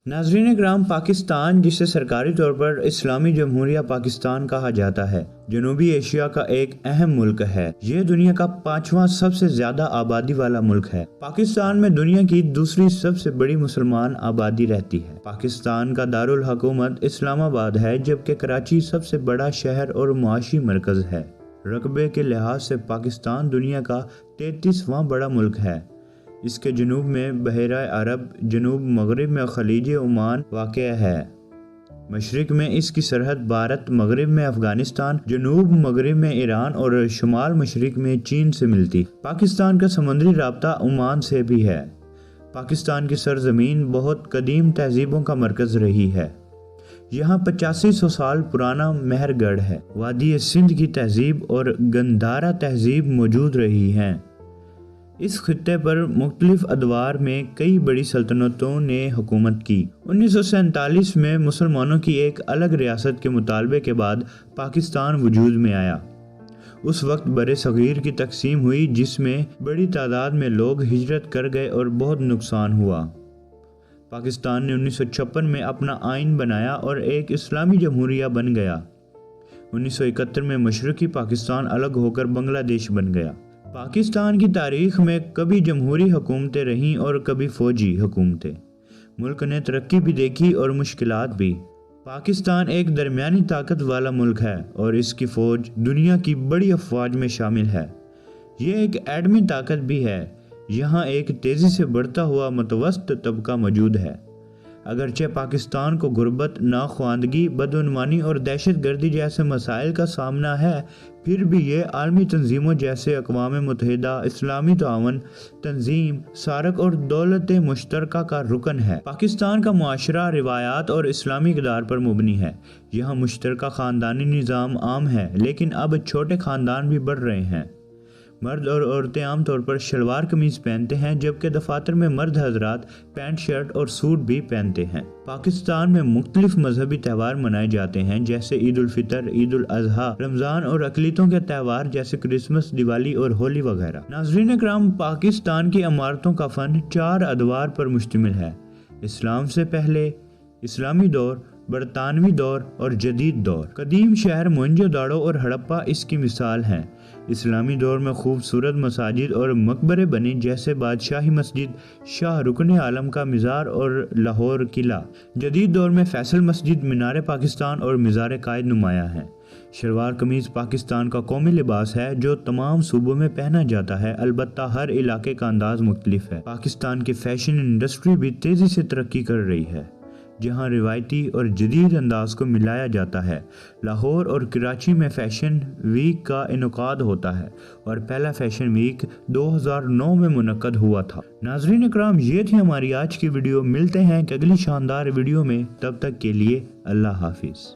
नाज़रीन इकराम, पाकिस्तान, जिसे सरकारी तौर पर इस्लामी जमहूरिया पाकिस्तान कहा जाता है, जनूबी एशिया का एक अहम मुल्क है। ये दुनिया का 5वां सबसे ज्यादा आबादी वाला मुल्क है। पाकिस्तान में दुनिया की दूसरी सबसे बड़ी मुसलमान आबादी रहती है। पाकिस्तान का दारुल हुकूमत इस्लामाबाद है, जबकि कराची सबसे बड़ा शहर और मुआशी मरकज है। रकबे के लिहाज से पाकिस्तान दुनिया का 33वां बड़ा मुल्क है। इसके जनूब में बहरा अरब, जनूब मगरिब में खलीज ओमान वाक़या है। मशरिक में इसकी सरहद भारत, मगरिब में अफगानिस्तान, जनूब मगरिब में ईरान और शुमाल मशरिक में चीन से मिलती। पाकिस्तान का समुद्री राब्ता ओमान से भी है। पाकिस्तान की सरजमीन बहुत कदीम तहजीबों का मरकज़ रही है। यहाँ 8500 साल पुराना मेहरगढ़ है। वादी सिंध की तहजीब और गंधारा तहजीब मौजूद रही हैं। इस खित्ते पर मुख्तलिफ अदवार में कई बड़ी सल्तनतों ने हुकूमत की। 1947 में मुसलमानों की एक अलग रियासत के मुतालबे के बाद पाकिस्तान वजूद में आया। उस वक्त बरे सगीर की तकसीम हुई, जिसमें बड़ी तादाद में लोग हिजरत कर गए और बहुत नुकसान हुआ। पाकिस्तान ने 1956 में अपना आइन बनाया और एक इस्लामी जमहूरिया बन गया। 1971 में मशरकी पाकिस्तान अलग होकर बांग्लादेश बन गया। पाकिस्तान की तारीख में कभी जमहूरी हुकूमतें रहीं और कभी फौजी हुकूमतें। मुल्क ने तरक्की भी देखी और मुश्किलात भी। पाकिस्तान एक दरमियानी ताकत वाला मुल्क है और इसकी फ़ौज दुनिया की बड़ी अफवाज में शामिल है। ये एक एटमी ताकत भी है। यहाँ एक तेज़ी से बढ़ता हुआ मुतवस्सित तबका मौजूद है। अगरचे पाकिस्तान को गुर्बत, नाख्वानदगी, बदउनवानी और दहशत गर्दी जैसे मसाइल का सामना है, फिर भी ये आलमी तंजीमों जैसे अक़वाम मुत्तहिदा, इस्लामी तावन तंजीम, सार्क और दौलत मुश्तरका का रुकन है। पाकिस्तान का मुआशरा रिवायात और इस्लामी इक़दार पर मुबनी है। यहाँ मुश्तरका ख़ानदानी निज़ाम आम है, लेकिन अब छोटे ख़ानदान भी बढ़ रहे हैं। मर्द और औरतें आम तौर पर शलवार कमीज पहनते हैं, जबकि दफातर में मर्द हजरात पैंट शर्ट और सूट भी पहनते हैं। पाकिस्तान में मुख्तलिफ मजहबी त्यौहार मनाए जाते हैं, जैसे ईद उल फितर, ईद उल अजहा, रमज़ान और अक़लीतों के त्यौहार जैसे क्रिसमस, दिवाली और होली वगैरह। नाज़रीन इकराम, पाकिस्तान की इमारतों का फ़न 4 अदवार पर मुश्तमिल है: इस्लाम से पहले, इस्लामी दौर, बरतानवी दौर और जदीद दौर। कदीम शहर मोहनजोदाड़ो और हड़प्पा इसकी मिसाल हैं। इस्लामी दौर में खूबसूरत मसाजिद और मकबरे बने, जैसे बादशाही मस्जिद, शाह रुकन आलम का मज़ार और लाहौर किला। जदीद दौर में फैसल मस्जिद, मीनार पाकिस्तान और मज़ार कायद नुमाया हैं। शलवार कमीज़ पाकिस्तान का कौमी लिबास है, जो तमाम सूबों में पहना जाता है, अलबत्ता हर इलाके का अंदाज मुख्तलिफ है। पाकिस्तान की फैशन इंडस्ट्री भी तेज़ी से तरक्की कर रही है, जहां रिवायती और जदीद अंदाज को मिलाया जाता है। लाहौर और कराची में फैशन वीक का इनकाद होता है और पहला फैशन वीक 2009 में मुनक्कद हुआ था। नाज़रीन इकराम, ये थी हमारी आज की वीडियो। मिलते हैं अगली शानदार वीडियो में, तब तक के लिए अल्लाह हाफिज़।